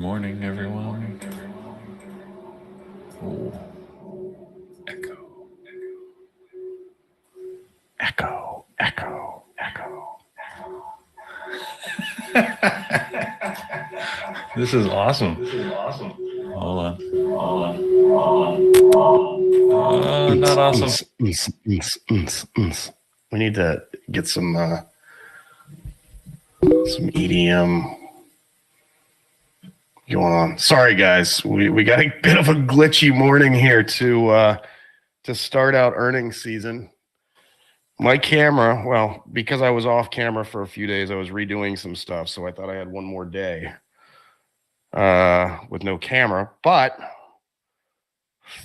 morning, everyone. Oh, echo, echo, echo, echo. This is awesome. Hold on. Not awesome. We need to get some EDM going on. Sorry, guys, we got a bit of a glitchy morning here to start out earnings season. My camera, well, because I was off camera for a few days, I was redoing some stuff, so I thought I had one more day with no camera. But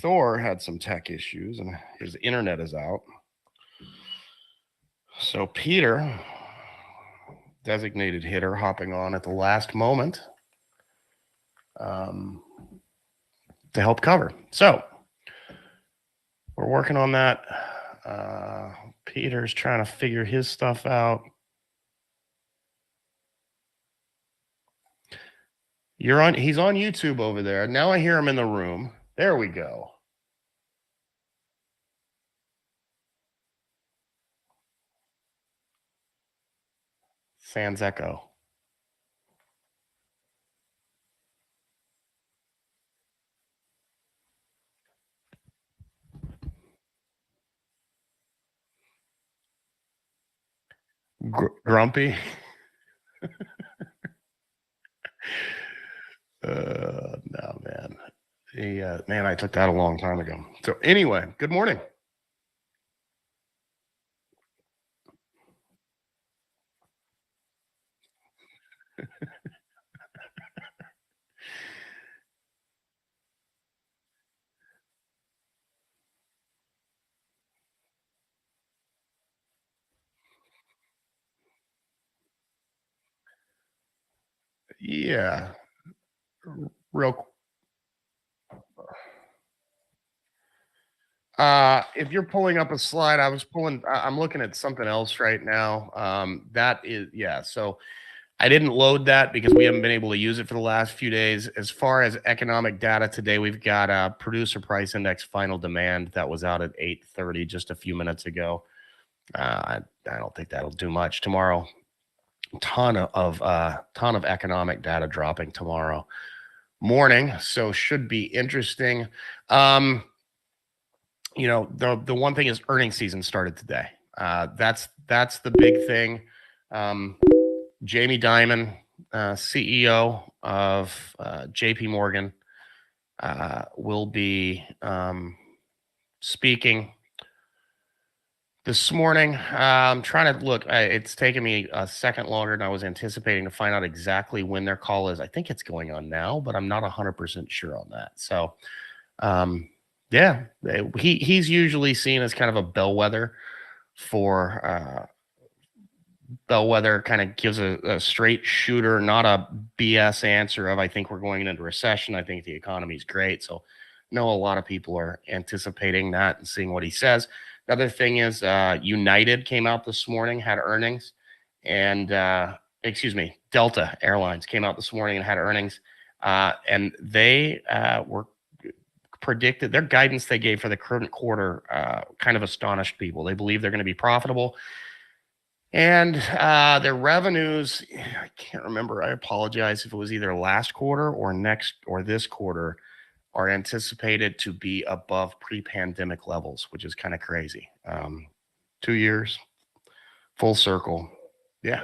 Thor had some tech issues, and his internet is out. So Peter, designated hitter, hopping on at the last moment to help cover. So we're working on that. Peter's trying to figure his stuff out. He's on YouTube over there. Now I hear him in the room. There we go. Sans echo. Grumpy. No, man. Man, I took that a long time ago. So anyway, good morning. Yeah. Real. If you're pulling up a slide, I'm looking at something else right now. That is, yeah. So I didn't load that because we haven't been able to use it for the last few days. As far as economic data today, we've got a producer price index final demand that was out at 8:30 just a few minutes ago. I don't think that'll do much tomorrow. Ton of economic data dropping tomorrow morning, so should be interesting. The one thing is earnings season started today. That's the big thing. Jamie Dimon, CEO of JP Morgan, will be speaking this morning. I'm trying to look. It's taken me a second longer than I was anticipating to find out exactly when their call is. I think it's going on now, but I'm not 100% sure on that. So, yeah, he's usually seen as kind of a bellwether for bellwether, kind of gives a straight shooter, not a BS answer of I think we're going into recession. I think the economy's great. So know a lot of people are anticipating that and seeing what he says. Another thing is United came out this morning, had earnings, and Delta Airlines came out this morning and had earnings, and they were predicted, their guidance they gave for the current quarter kind of astonished people. They believe they're going to be profitable. And their revenues, I can't remember. I apologize if it was either last quarter or this quarter, are anticipated to be above pre-pandemic levels, which is kind of crazy. 2 years, full circle. Yeah.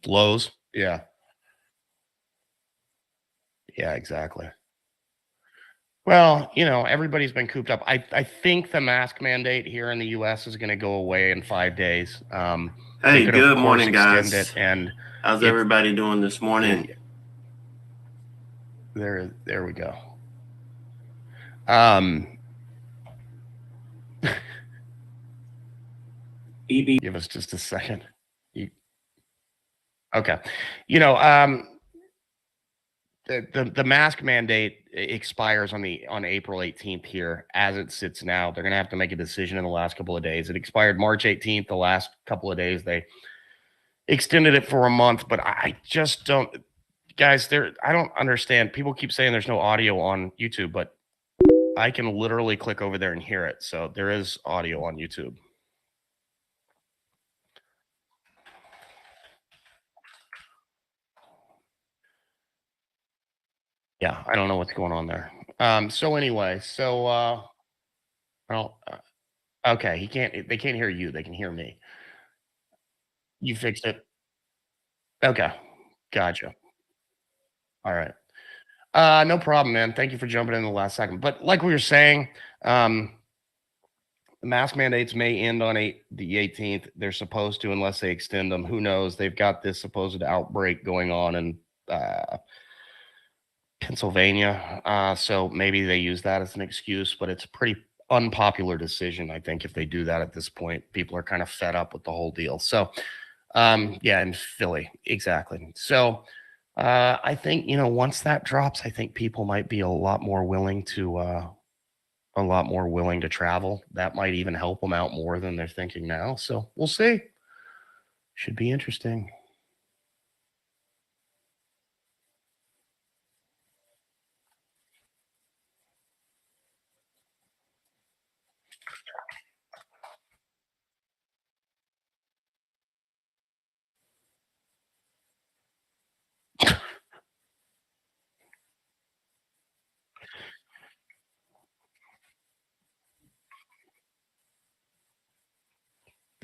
Lows. Yeah. Yeah, exactly. Well, everybody's been cooped up. I think the mask mandate here in the U.S. is going to go away in 5 days. Hey, good morning, guys. And how's everybody doing this morning? There we go. Give us just a second. Okay. The mask mandate expires on April 18th here. As it sits now, they're going to have to make a decision in the last couple of days. It expired March 18th. The last couple of days they extended it for a month, but I just don't, guys. I don't understand. People keep saying there's no audio on YouTube, but I can literally click over there and hear it. So there is audio on YouTube. Yeah, I don't know what's going on there. So anyway, well, okay, they can't hear you. They can hear me. You fixed it. Okay, gotcha. All right. No problem, man. Thank you for jumping in the last second. But like we were saying, the mask mandates may end on the 18th. They're supposed to, unless they extend them. Who knows? They've got this supposed outbreak going on in Pennsylvania. So maybe they use that as an excuse, but it's a pretty unpopular decision, I think, if they do that at this point. People are kind of fed up with the whole deal. So, yeah, in Philly, exactly. So, I think, once that drops, I think people might be a lot more willing to travel. That might even help them out more than they're thinking now. So we'll see. Should be interesting.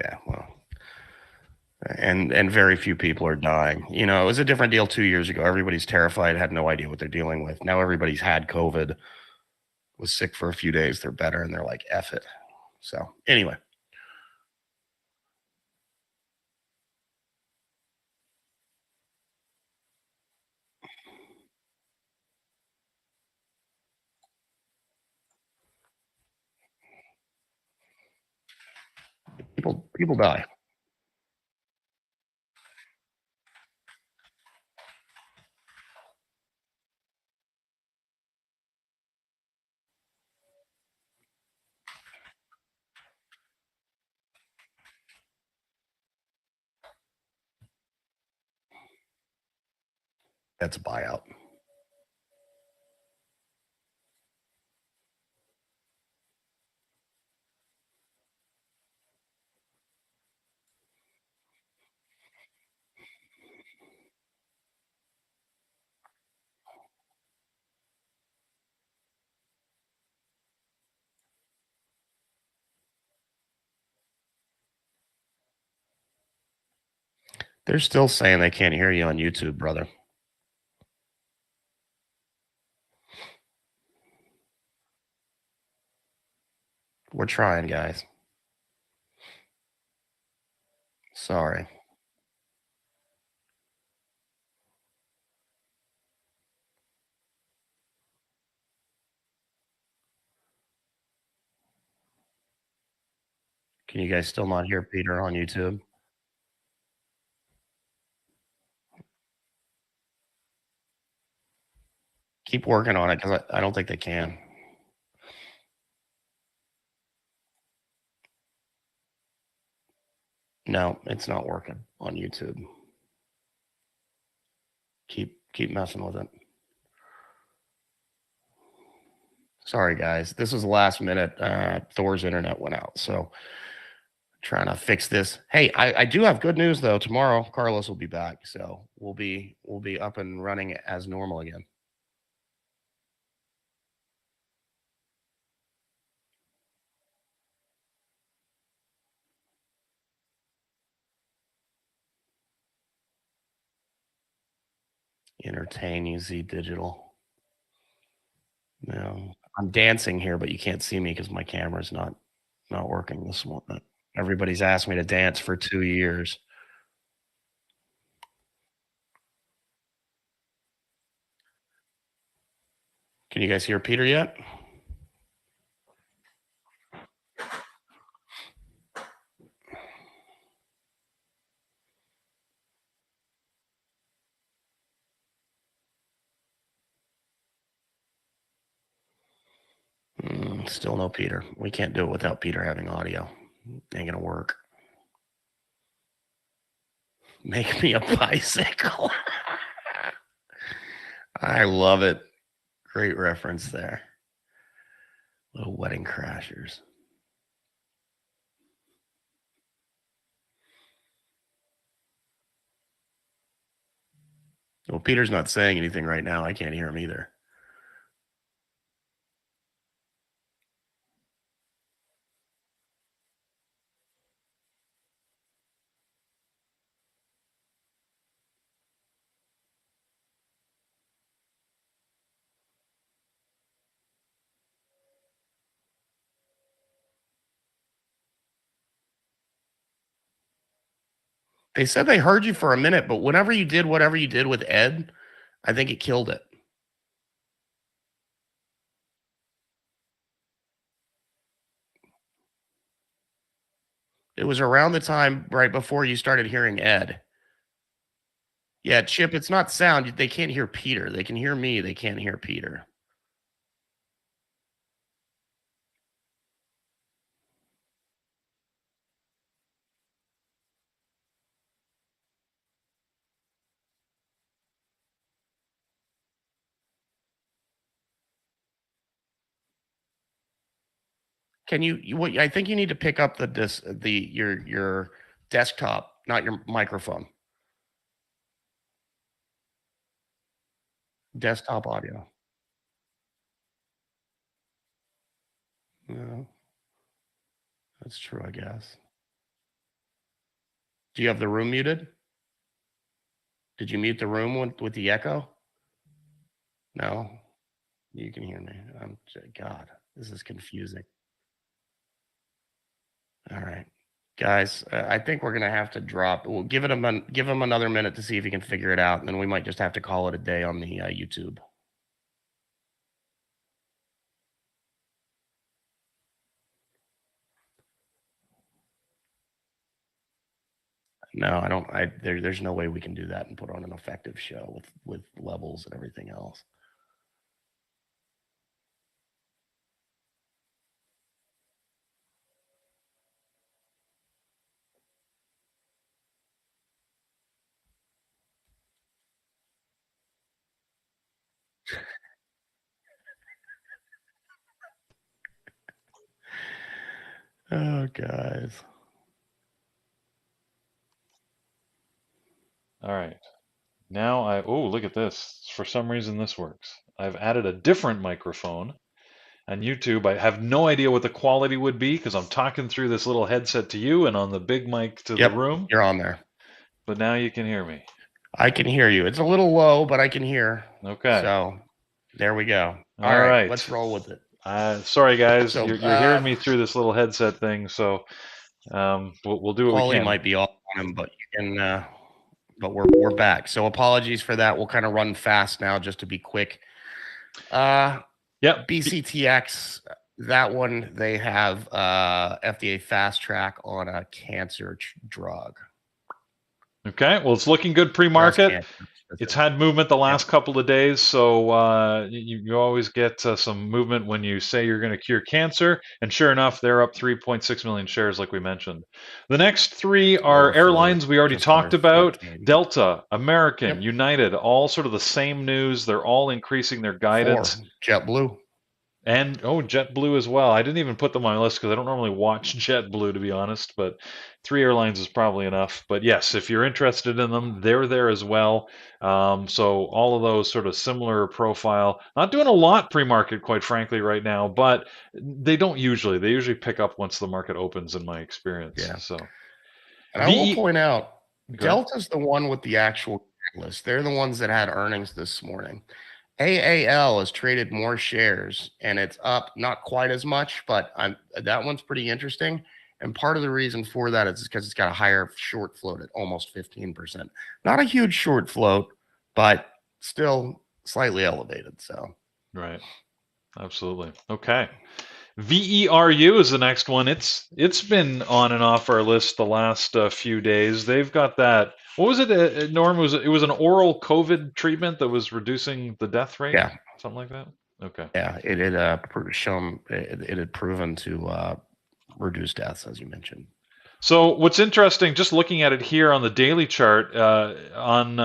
Yeah, well, and very few people are dying. It was a different deal 2 years ago. Everybody's terrified, had no idea what they're dealing with. Now everybody's had COVID, was sick for a few days, they're better, and they're like, F it. So anyway, people die. That's a buyout. They're still saying they can't hear you on YouTube, brother. We're trying, guys. Sorry. Can you guys still not hear Peter on YouTube? Keep working on it because I don't think they can. No, it's not working on YouTube. Keep messing with it. Sorry, guys. This was last minute. Thor's internet went out, so trying to fix this. Hey, I do have good news though. Tomorrow, Carlos will be back, so we'll be up and running as normal again. Entertain UZ Digital. No, I'm dancing here, but you can't see me because my camera's not working this morning. Everybody's asked me to dance for 2 years. Can you guys hear Peter yet? Still no Peter. We can't do it without Peter having audio. Ain't gonna work. Make me a bicycle. I love it. Great reference there. Little wedding crashers. Well, Peter's not saying anything right now. I can't hear him either. They said they heard you for a minute, but whenever you did whatever you did with Ed, I think it killed it. It was around the time right before you started hearing Ed. Yeah, Chip, it's not sound. They can't hear Peter. They can hear me. They can't hear Peter. Can you I think you need to pick up your desktop, not your microphone. Desktop audio. No. That's true, I guess. Do you have the room muted? Did you mute the room with the echo? No. You can hear me. God, this is confusing. All right. Guys, I think we're gonna have to drop. We'll give him another minute to see if he can figure it out, and then we might just have to call it a day on the YouTube. No, I don't. There's no way we can do that and put on an effective show with levels and everything else. Oh, guys. All right. Now look at this. For some reason this works. I've added a different microphone on YouTube. I have no idea what the quality would be because I'm talking through this little headset to you and on the big mic to the room. You're on there. But now you can hear me. I can hear you. It's a little low, but I can hear. Okay. So there we go. All right. Let's roll with it. Sorry, guys. So, you're hearing me through this little headset thing, so we'll do what we quality can. might be off on him, but you can. But we're back. So apologies for that. We'll kind of run fast now, just to be quick. Yep. BCTX. That one they have FDA fast track on a cancer drug. Okay. Well, it's looking good pre-market. It's had movement the last couple of days, so you always get some movement when you say you're going to cure cancer, and sure enough, they're up 3.6 million shares, like we mentioned. The next three are airlines we already talked about: Delta, American, United, all sort of the same news. They're all increasing their guidance. JetBlue. And JetBlue as well. I didn't even put them on my list because I don't normally watch JetBlue, to be honest, but 3 airlines is probably enough. But yes, if you're interested in them, they're there as well. So all of those sort of similar profile. Not doing a lot pre-market, quite frankly, right now, but they don't usually. They usually pick up once the market opens, in my experience. Yeah. So, and I will point out, Delta's the one with the actual list. They're the ones that had earnings this morning. AAL has traded more shares, and it's up not quite as much, but that one's pretty interesting. And part of the reason for that is because it's got a higher short float at almost 15%. Not a huge short float, but still slightly elevated. So, right, absolutely. Okay. VERU is the next one. It's been on and off our list the last few days. They've got that. What was it, Norm? It was an oral COVID treatment that was reducing the death rate? Yeah. Something like that? Okay. Yeah, it had proven to reduce deaths, as you mentioned. So what's interesting, just looking at it here on the daily chart, on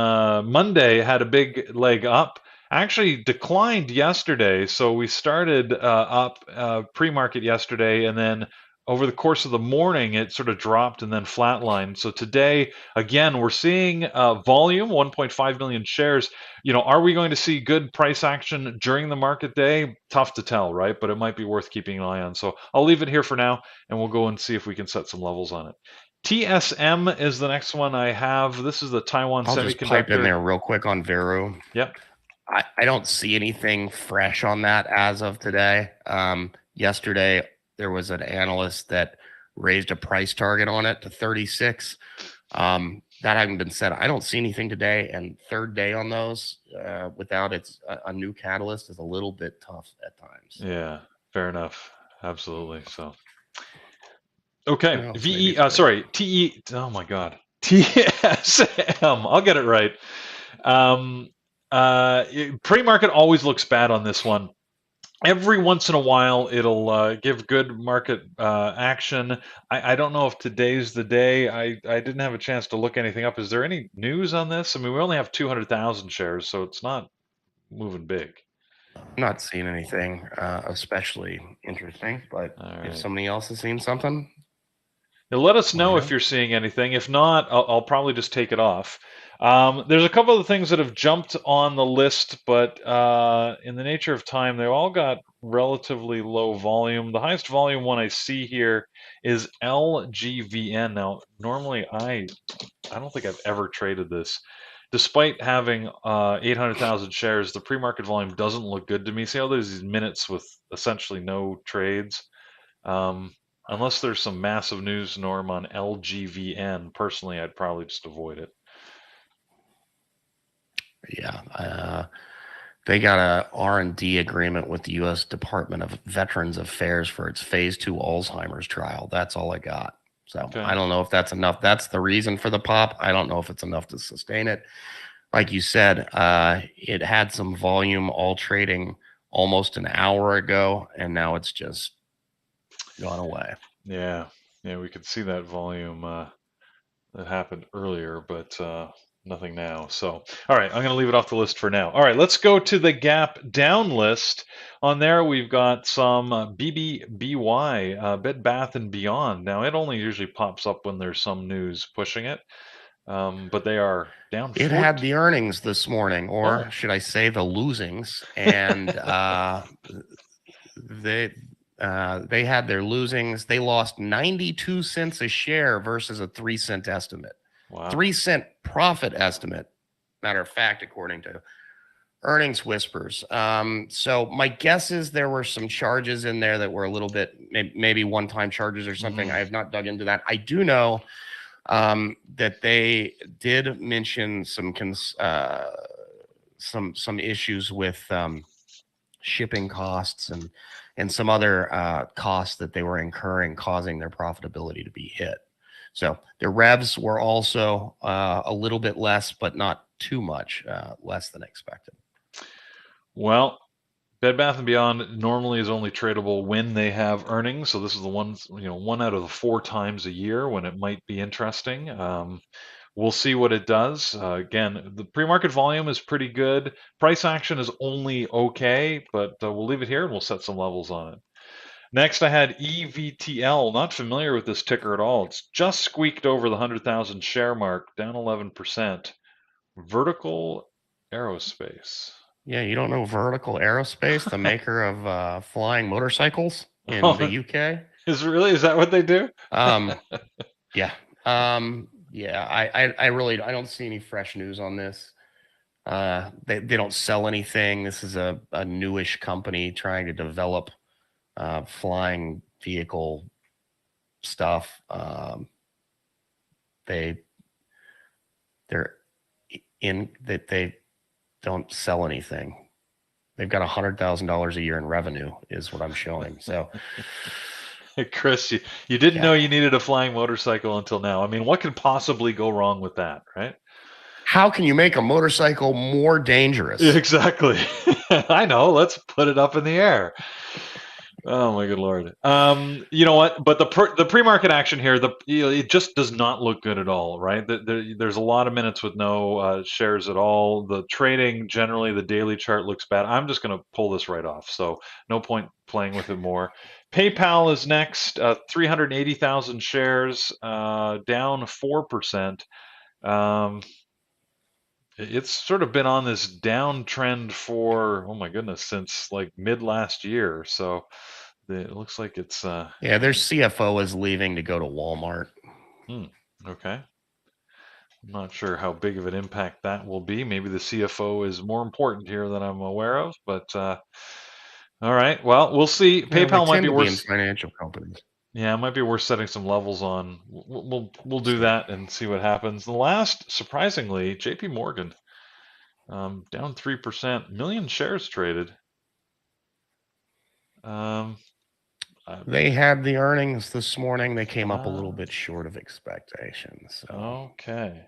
Monday had a big leg up. Actually declined yesterday. So we started up pre-market yesterday, and then over the course of the morning, it sort of dropped and then flatlined. So today, again, we're seeing volume, 1.5 million shares. Are we going to see good price action during the market day? Tough to tell, right? But it might be worth keeping an eye on. So I'll leave it here for now, and we'll go and see if we can set some levels on it. TSM is the next one I have. This is the Taiwan I'll Semiconductor. Just pipe in there real quick on Veru. Yep. I don't see anything fresh on that as of today. Yesterday, there was an analyst that raised a price target on it to 36. That having been said, I don't see anything today. And third day on those without a new catalyst is a little bit tough at times. Yeah, fair enough. Absolutely. So, okay. TE. Oh my God. TSM. I'll get it right. Pre-market always looks bad on this one. Every once in a while, it'll give good market action. I don't know if today's the day. I didn't have a chance to look anything up. Is there any news on this? I mean, we only have 200,000 shares, so it's not moving big. I'm not seeing anything especially interesting, but if somebody else has seen something, let us know if you're seeing anything. If not, I'll probably just take it off. There's a couple of things that have jumped on the list, but in the nature of time, they all got relatively low volume. The highest volume one I see here is LGVN. Now, normally I don't think I've ever traded this. Despite having 800,000 shares, the pre-market volume doesn't look good to me. See how there's these minutes with essentially no trades? Unless there's some massive news, Norm, on LGVN, personally, I'd probably just avoid it. Yeah. They got a R&D agreement with the U.S. Department of Veterans Affairs for its phase 2 Alzheimer's trial. That's all I got. So okay. I don't know if that's enough. That's the reason for the pop. I don't know if it's enough to sustain it. Like you said, it had some volume all trading almost an hour ago, and now it's just gone away. Yeah, we could see that volume that happened earlier, but nothing now. So, all right, I'm going to leave it off the list for now. All right, let's go to the gap down list. On there, we've got some BBBY, Bed Bath & Beyond. Now, it only usually pops up when there's some news pushing it, but they are down. It had the earnings this morning, or should I say the losings, and they had their losings. They lost 92 cents a share versus a 3-cent estimate. Wow. 3-cent profit estimate. Matter of fact, according to Earnings Whispers. So my guess is there were some charges in there that were a little bit, maybe one-time charges or something. I have not dug into that. I do know that they did mention some issues with shipping costs and some other costs that they were incurring, causing their profitability to be hit. So their revs were also a little bit less, but not too much less than expected. Well, Bed Bath & Beyond normally is only tradable when they have earnings. So this is the one, one out of the 4 times a year when it might be interesting. We'll see what it does. Again, the pre-market volume is pretty good. Price action is only okay, but we'll leave it here and we'll set some levels on it. Next, I had EVTL. Not familiar with this ticker at all. It's just squeaked over the 100,000 share mark, down 11%. Vertical Aerospace. Yeah, you don't know Vertical Aerospace, the maker of flying motorcycles in the UK? Is that what they do? Yeah. I really don't see any fresh news on this. They don't sell anything. This is a newish company trying to develop flying vehicle stuff. They don't sell anything. They've got $100,000 a year in revenue is what I'm showing. So Chris, you didn't know you needed a flying motorcycle until now. I mean, what could possibly go wrong with that, right? How can you make a motorcycle more dangerous? Exactly. I know. Let's put it up in the air. Oh my good lord. You know what? But the pre-market action here, it just does not look good at all, right? There's a lot of minutes with no shares at all. The trading generally, the daily chart looks bad. I'm just going to pull this right off. So no point playing with it more. PayPal is next. 380,000 shares, down 4%. It's sort of been on this downtrend for, oh my goodness, since like mid last year. So it looks like it's yeah, their CFO is leaving to go to Walmart. Okay. I'm not sure how big of an impact that will be. Maybe the CFO is more important here than I'm aware of, but all right. Well, we'll see. Yeah, PayPal might be worth in financial companies. Yeah, it might be worth setting some levels on. We'll do that and see what happens. The last, surprisingly, JP Morgan, down 3%, million shares traded. They had the earnings this morning. They came up a little bit short of expectations. So. Okay.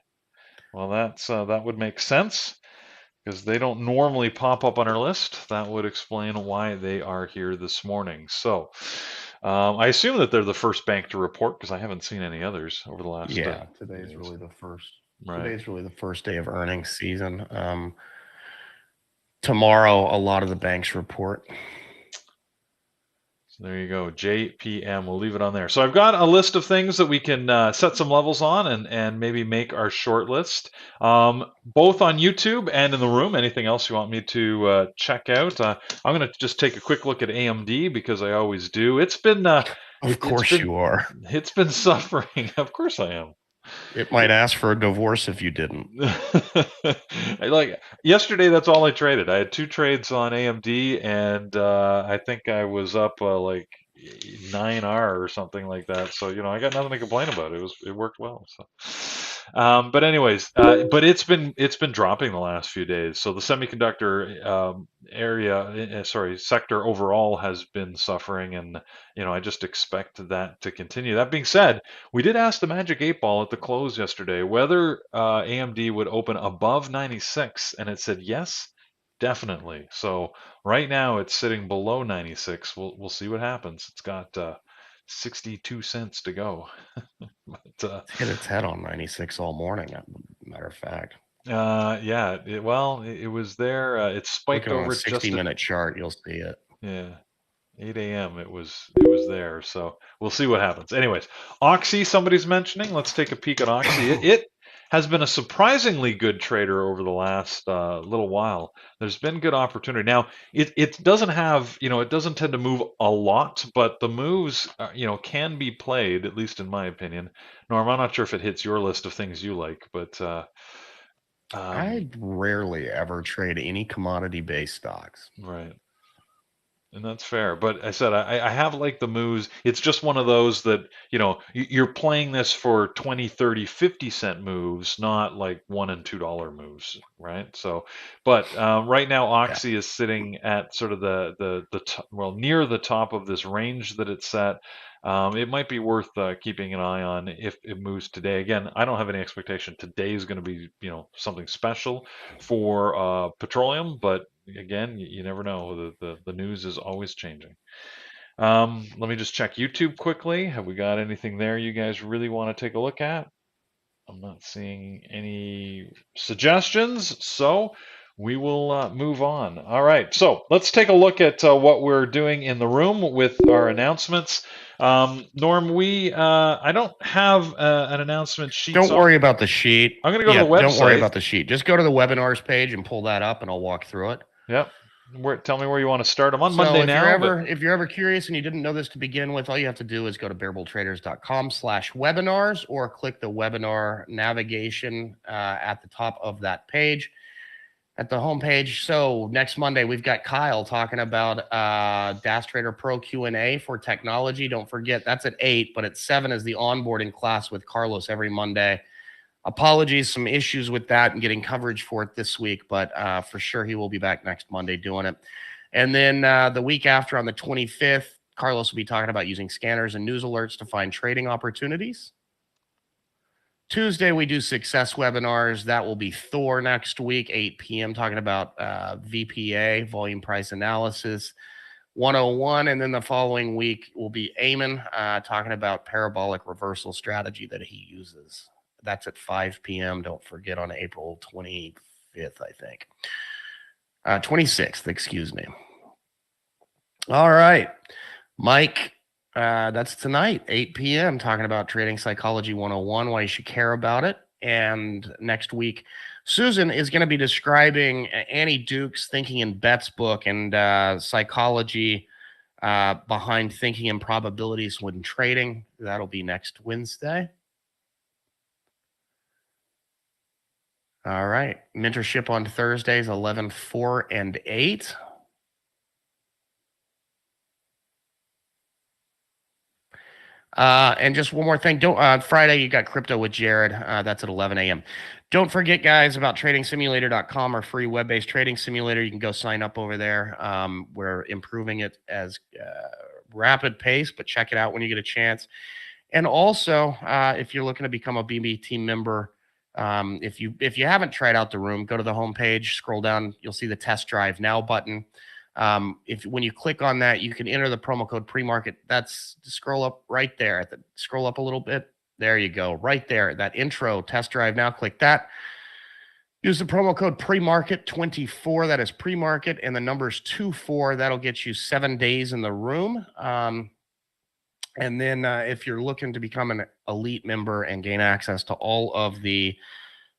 Well, that would make sense because they don't normally pop up on our list. That would explain why they are here this morning. So I assume that they're the first bank to report because I haven't seen any others over the last. Yeah, today's really the first. Right. Today's really the first day of earnings season. Tomorrow, a lot of the banks report. So there you go, JPM. We'll leave it on there. So I've got a list of things that we can set some levels on and maybe make our short list, both on YouTube and in the room. Anything else you want me to check out? I'm going to just take a quick look at AMD because I always do. It's been of course you are. It's been suffering. Of course I am. It might ask for a divorce if you didn't. Like yesterday, that's all I traded. I had 2 trades on AMD, and I think I was up like 9R or something like that. So I got nothing to complain about. It worked well. So, but anyways, but it's been dropping the last few days. So the semiconductor sector overall has been suffering, and I just expect that to continue. That being said, we did ask the Magic 8 Ball at the close yesterday whether AMD would open above 96, and it said yes, definitely. So right now it's sitting below 96. We'll see what happens. It's got 62 cents to go. But, it's hit its head on 96 all morning. Matter of fact. Yeah. It was there. It spiked over on a 60-minute chart. You'll see it. Yeah. 8 a.m. It was there, so we'll see what happens. Anyways, Oxy, somebody's mentioning. Let's take a peek at Oxy. It has been a surprisingly good trader over the last little while. There's been good opportunity. Now, it doesn't have, it doesn't tend to move a lot, but the moves, can be played, at least in my opinion. Norm, I'm not sure if it hits your list of things you like, but I rarely ever trade any commodity-based stocks. Right. And that's fair. But I said I have like the moves. It's just one of those that, you're playing this for 20, 30, 50-cent moves, not like $1 and $2 moves, right? So, but right now Oxy is sitting at sort of near the top of this range that it's set. It might be worth keeping an eye on if it moves today. Again, I don't have any expectation today is going to be, something special for petroleum, but again, you never know. The news is always changing. Let me just check YouTube quickly. Have we got anything there you guys really want to take a look at? I'm not seeing any suggestions, so we will move on. All right, so let's take a look at what we're doing in the room with our announcements. Norm, I don't have an announcement sheet. Don't worry about the sheet. I'm going to go to the website. Don't worry about the sheet. Just go to the webinars page and pull that up, and I'll walk through it. Yep. Tell me where you want to start. I'm on Monday now. If you're ever curious and you didn't know this to begin with, all you have to do is go to bearbulltraders.com/webinars or click the webinar navigation at the top of that page at the homepage. So next Monday, we've got Kyle talking about DAS Trader Pro Q&A for technology. Don't forget, that's at 8, but at 7 is the onboarding class with Carlos every Monday. Apologies, some issues with that and getting coverage for it this week, but for sure he will be back next Monday doing it. And then the week after on the 25th, Carlos will be talking about using scanners and news alerts to find trading opportunities. Tuesday, we do success webinars. That will be Thor next week, 8 p.m., talking about VPA, volume price analysis 101. And then the following week will be Eamon talking about parabolic reversal strategy that he uses. That's at 5 p.m. Don't forget, on April 25th, I think. 26th, excuse me. All right, Mike. That's tonight, 8 p.m., talking about Trading Psychology 101, why you should care about it. And next week, Susan is going to be describing Annie Duke's Thinking in Bets book and psychology behind thinking and probabilities when trading. That'll be next Wednesday. All right. Mentorship on Thursdays, 11, 4, and 8. And just one more thing. Friday, you got crypto with Jared. That's at 11 a.m. Don't forget, guys, about tradingsimulator.com, our free web-based trading simulator. You can go sign up over there. We're improving it as rapid pace, but check it out when you get a chance. And also, if you're looking to become a BB team member, if you haven't tried out the room, go to the homepage, scroll down, you'll see the test drive now button. When you click on that, you can enter the promo code pre-market. That's scroll up right there. Scroll up a little bit. There you go. Right there. That intro test drive now. Click that. Use the promo code pre-market 24. That is pre-market, and the number's 24. That'll get you 7 days in the room. And then if you're looking to become an elite member and gain access to all of the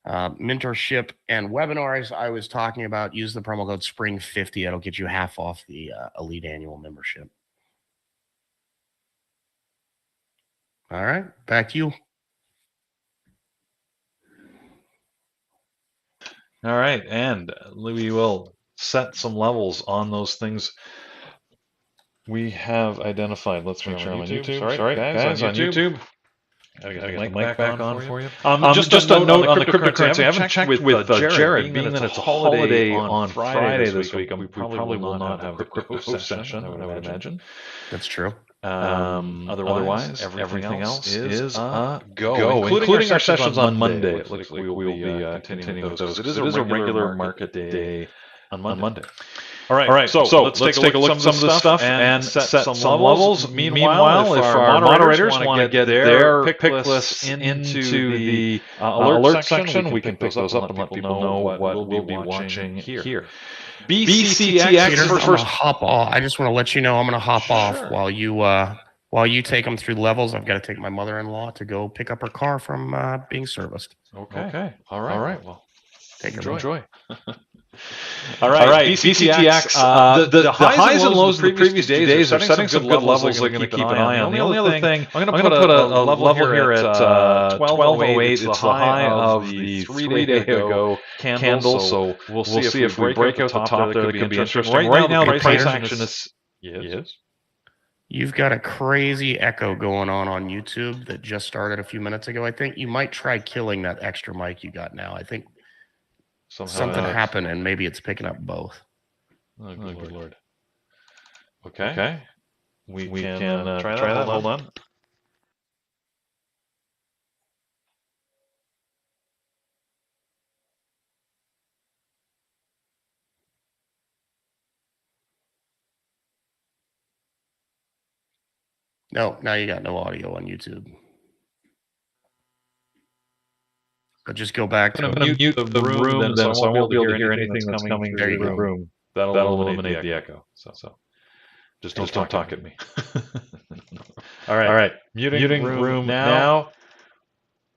mentorship and webinars I was talking about, use the promo code SPRING50. That'll get you half off the elite annual membership. All right, back to you. All right, and we will set some levels on those things we have identified. Let's make sure I'm on YouTube. Sorry, guys, on YouTube. I got the mic back on for you. Just a note on the cryptocurrency. I haven't checked with Jared, being that it's a holiday on Friday this week. We probably will not have the crypto session, I would imagine. That's true. Otherwise, everything else is a go, including our sessions on Monday. It looks like we will be continuing with those. It is a regular market day on Monday. All right, so let's take a look at some of this stuff and set some levels. Meanwhile, if our moderators want to get their pick lists into the alert section, we can pick those up and let people know what we'll be watching here. BCTX first. Hop off. I just want to let you know I'm going to hop off while you take them through levels. I've got to take my mother-in-law to go pick up her car from being serviced. Okay. All right. Well, enjoy. All right. BCTX. The highs and lows of the previous days are setting some good levels we're going to keep an eye on. The only other thing, I'm going to put a level here at 1208. It's the high of the 3-day ago candle. So we'll see if we break out the top there. That could be interesting. Right now, the price action is... Yes? You've got a crazy echo going on YouTube that just started a few minutes ago. I think you might try killing that extra mic you got now. I think something happened, and maybe it's picking up both. Oh, good Lord. Okay. We can try that. Hold on. No, now you got no audio on YouTube. But just go back to mute the room, then so I won't be able to hear anything that's coming through the room. That'll eliminate the echo. So just don't talk at me. All right. Muting room now.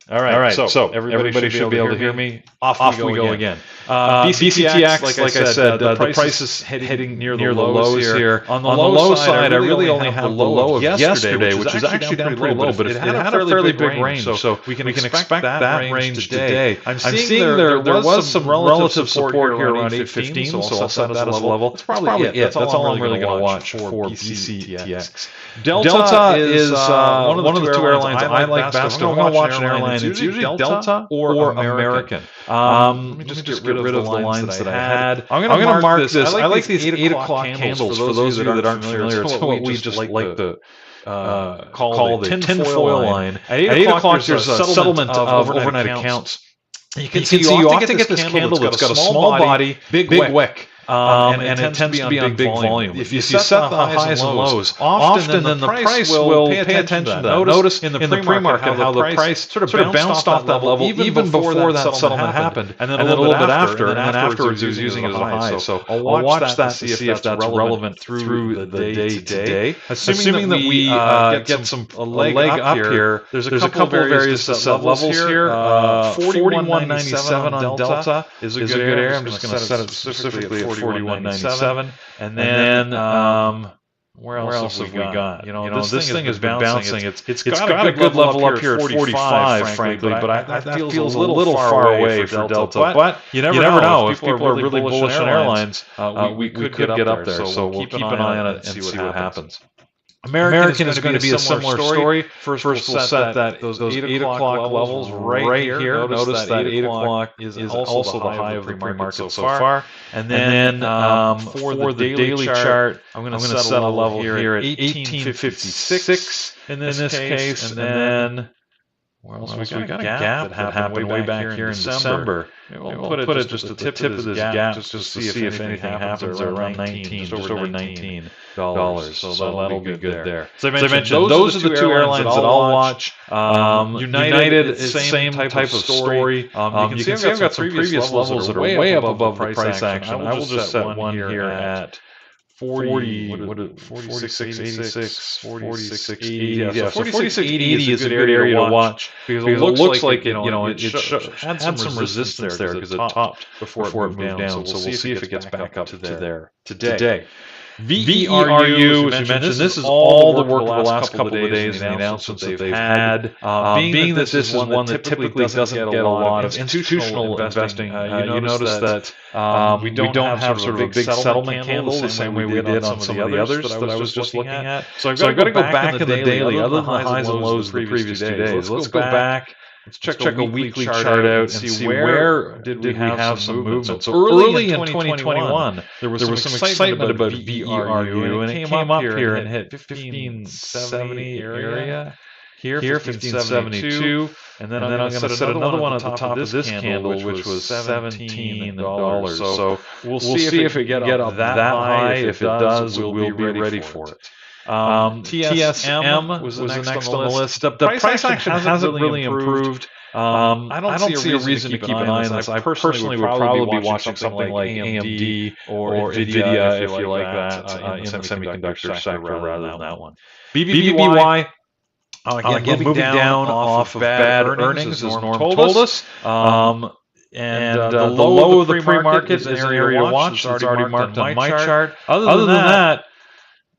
All right. So everybody should be able to hear me. Off we go again. BCTX, like I said, the price is heading near the lows here. On the low side, I really only have the low of yesterday, which is actually down pretty low, but it had a fairly big range, so we can expect that range today. I'm seeing there was some relative support here around 815, so I'll set that as a level. That's probably it. That's all I'm really going to watch for BCTX. Delta is one of the two airlines I like best. I'm going to watch an airline. It's usually Delta or American. Let me just get rid of the lines that I had. I'm going to mark this. I like these 8 o'clock candles for those of you that aren't familiar. It's what we just like call the tinfoil line. At 8 o'clock, there's a settlement of overnight accounts. You can see you often get this candle that's got a small body, big wick. And it tends to be on big volume. If you set the highs and lows, often then the price will pay attention to that. Notice in the pre-market how the price sort of bounced off that level even before that settlement happened, and then a little bit after, and then afterwards he was using it as a high. So I'll watch that to see if that's relevant through the day today. Assuming that we get some a leg up here, there's a couple of areas to set levels here. 41.97 on Delta is a good area. I'm just going to set it specifically at 41.97, and then where else have we got? This thing has been bouncing. It's got a good level up here at 45, frankly, but that feels a little far away for Delta. But you never know. If people are really bullish on airlines, we could get up there. So we'll keep an eye on it and see what happens. American is going to be a similar story. First we'll set those 8 o'clock levels right here. Notice that 8 o'clock is also the high of the pre-market so far. And then for the daily chart, I'm going to set a level here at 1856 in this case. And then where else we got a gap that happened way back here in December. We'll put it just at the tip of this gap just to see if anything happens around 19, just over $19. So that'll be good there. So I mentioned those are the two airlines that I'll watch. United, same type of story. You can see I've got some previous levels that are way up above the price action. I will just set one here at 46.86, 46.80. Yeah, so 46.80 is a good area to watch because it looks like it had some resistance there because it topped before it moved down. So we'll see if it gets back up to there today. VERU, as you mentioned, this is all the work of the last couple of days and the announcements that they've had. Being that this is one that typically doesn't get a lot of institutional investing, you notice that we don't have sort of a big settlement candle the same way we did on some of the others that I was just looking at. So I've got to go back in the daily, other than the highs and lows of the previous 2 days. Let's go back. Let's check a weekly chart out and see where did we have some movement. So early in 2021, there was some excitement about VERU, and it came up here and hit 1570 area. Here, 1572, and then I'm going to set another one at the top of this candle, which was $17. So we'll see if it get up that high. If it does, we'll be ready for it. TSM was the next on the list. The price action hasn't really improved. I don't see a reason to keep an eye on this. I personally would probably be watching something like AMD or NVIDIA, if you like that, in the semiconductor sector rather than that one. BBY. Again, moving down off of bad earnings, as Norm told us. And the low of the pre-market is an area to watch. It's already marked on my chart. Other than that,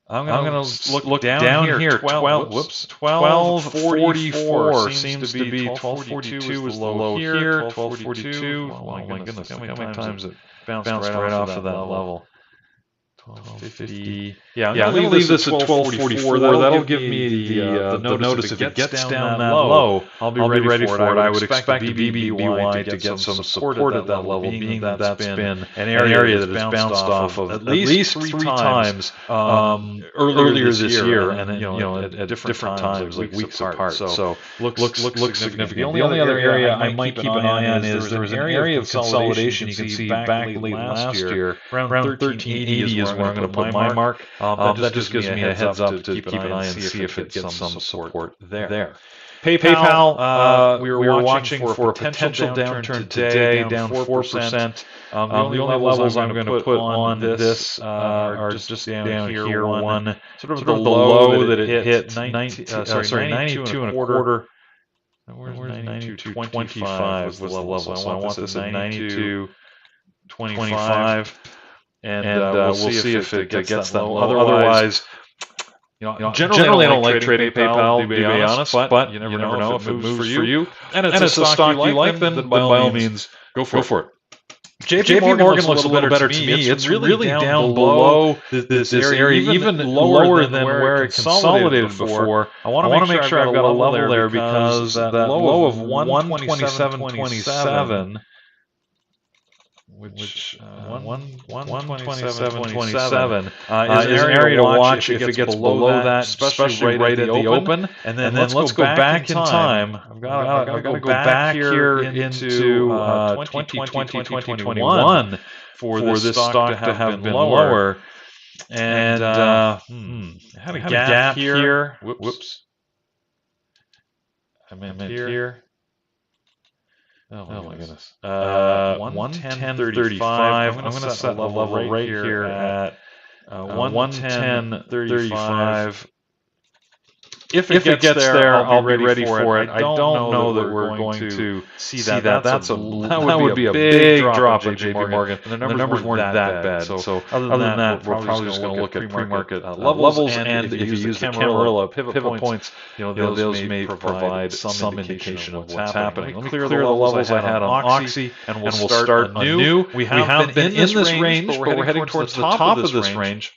I'm going to look down here. 1244 seems to be 1242 is the low here. 1242. Oh my goodness! How many times it bounced right off of that level? 1250. Yeah, I'm going to leave this at 1244. That'll give me the notice if it gets down that low. I'll be ready for it. I would expect the BBY to get some support at that level, being that that's been an area that has bounced off of at least three times earlier this year, and at different times, like weeks apart. So looks significant. The only other area I might keep an eye on is there was an area of consolidation you can see back late last year. Around 1380 is where I'm going to put my mark. That just gives me a heads up to keep an eye and see if it gets some support there. PayPal, we were watching for a potential downturn today, down 4%. The only levels I'm going to put on this are just down here. One sort of the low that it hit, 92 and a quarter. Where's 92.25 was the level? So I want this at 92.25. And we'll see if it gets that low. Otherwise, generally I don't like trading PayPal, to be honest, but you never know if it moves for you. And it's a stock you like, then by all means, go for it. JP Morgan looks a little better to me. It's really down below this area, even lower than where it consolidated before. I want to make sure I've got a level there because that low of 127.27. which 127.27 is an area to watch if it gets below that, especially right at the open. And then let's go back in time. I've got to go back here into 2020, 2021 for this stock to have been lower. And had a gap here. Whoops. I meant here. Oh my goodness. 110.35. I'm going to set a level right here at 110.35. If it gets there, I'll be ready for it. I don't know that we're going to see that. That would be a big drop on JP Morgan. And the numbers weren't that bad. So other than that, we're probably just going to look at pre-market levels. And if you use the Camarilla pivot points, those may provide some indication of what's happening. Let me clear the levels I had on Oxy, and we'll start anew. We have been in this range, but we're heading towards the top of this range.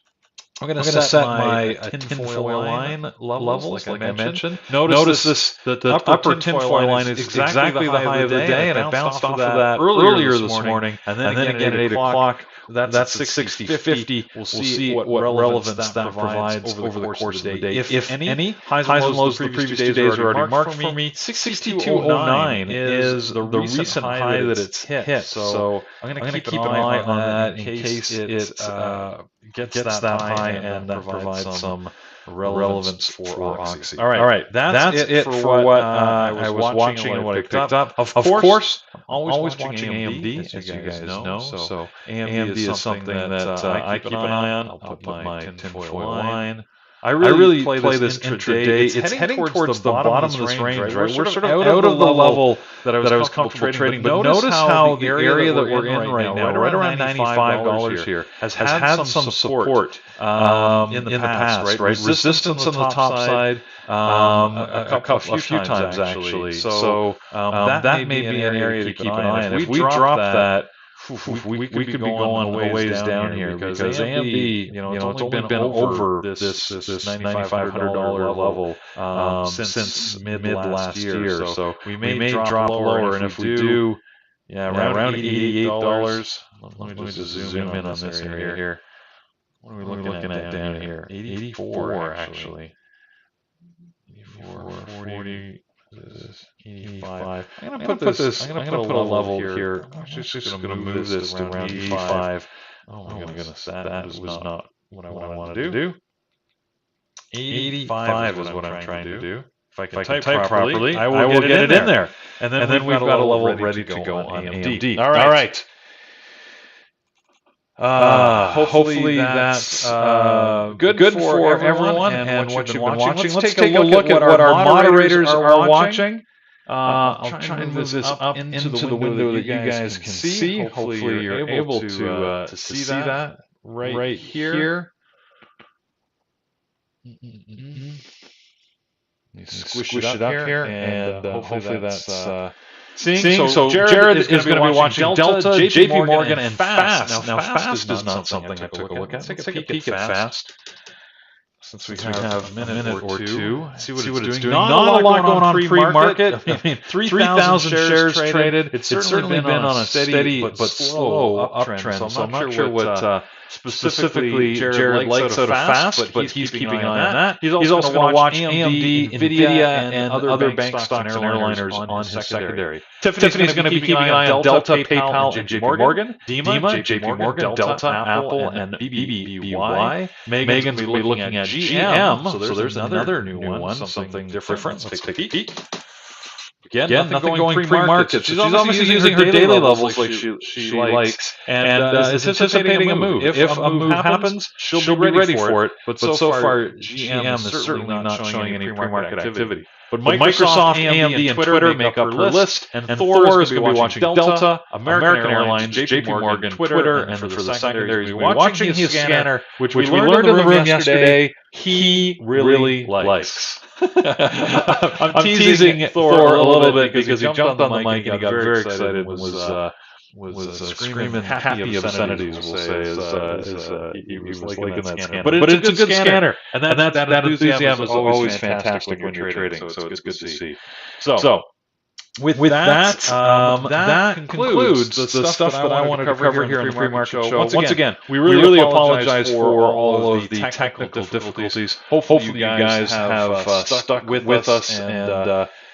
I'm going to set my tinfoil line levels, like I mentioned. Notice the upper tinfoil line is exactly the high of the day, and it bounced off of that earlier this morning. And then again at 8 o'clock, that's at 60.50. We'll see what relevance that provides over the course of the day. If any, highs and lows the previous 2 days are already marked for me. 62.09 is the recent high that it's hit. So I'm going to keep an eye on that in case it gets that high and that provides some relevance for Oxy. All right, that's it for what I was watching and what I picked up. Of course, I'm always watching AMD, as you guys know. So AMD is something that I keep an eye on. I'll put my tinfoil line. I really play this intraday. It's heading towards the bottom of this range, right? We're sort of out of the level that I was comfortable trading. But notice how the area that we're in right now, right around $95 here, has had some support in the past, right? Resistance on the top side a few times, actually. So that may be an area to keep an eye on. If we drop that, we could be going a ways down here because AMD, it's only been over this $9,500 level since mid last year. So we may drop lower, and if we do, around $88. Let me just zoom in on this area here. What are we looking at down here? 84 actually. 84, 40. 85. I'm going to put a level here. I'm just going to move this to around 85. Oh my goodness, that was not what I wanted to do. 85 is what I'm trying to do. If I can type properly, I will get it in there. And then we've got a level ready to go on AMD. All right. Hopefully that's good for everyone and what you've been watching. Let's take a look at what our moderators are watching. I'll try and move this up into the window that you guys can see. Hopefully you're able to see that right here. Squish it up here, and hopefully that's seeing. So Jared is going to be watching Delta, JP Morgan, and Fast. Now Fast is not something I took a look at. Let's take a peek at Fast. Since we have a minute or two, see what it's doing. Not a lot going on pre-market. I mean, 3,000 shares traded. It's certainly been on a steady but slow uptrend. So I'm not sure what specifically Jared likes out of Fast, but he's keeping an eye on that. He's also going to watch AMD, NVIDIA, and other bank stocks and airliners on his secondary. Tiffany's going to be keeping an eye on Delta, PayPal, and JP Morgan. Dima, JP Morgan, Delta, Apple, and BBY. Megan's going to be looking at GM. So there's another new one, something different. Let's take a peek. Again, nothing going pre-market. She's obviously using her daily levels like she likes, and is anticipating a move. If a move happens, she'll be ready for it. But so far, GM is certainly not showing any pre-market activity. But Microsoft, AMD, and Twitter make up her list, and Thor is going to be watching Delta, American Airlines, JP Morgan, Twitter, and for the secondary, he's watching his scanner, which we learned in the room yesterday he really likes. I'm teasing Thor a little bit because he jumped on the mic and he got very excited and was screaming happy obscenities, we'll say, as he was liking that scanner. But it's a good scanner, and that enthusiasm is always fantastic when you're trading, so it's good to see. So with that, that concludes the stuff that I wanted to cover here in the pre-market show. Once again, we really apologize for all of the technical difficulties. Hopefully, you guys have stuck with us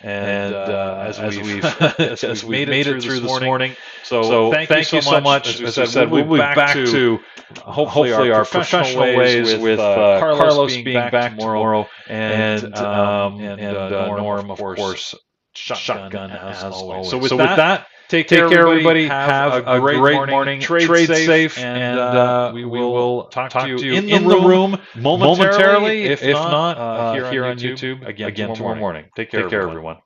and as we've made it through this morning. So thank you so much. As I said, we'll be back to hopefully our professional ways with Carlos being back tomorrow and Norm, of course, shotgun as always. So with that, take care everybody. Have a great morning. Trade safe, and we will talk to you in the room momentarily, if not here on YouTube again tomorrow morning. Take care everyone.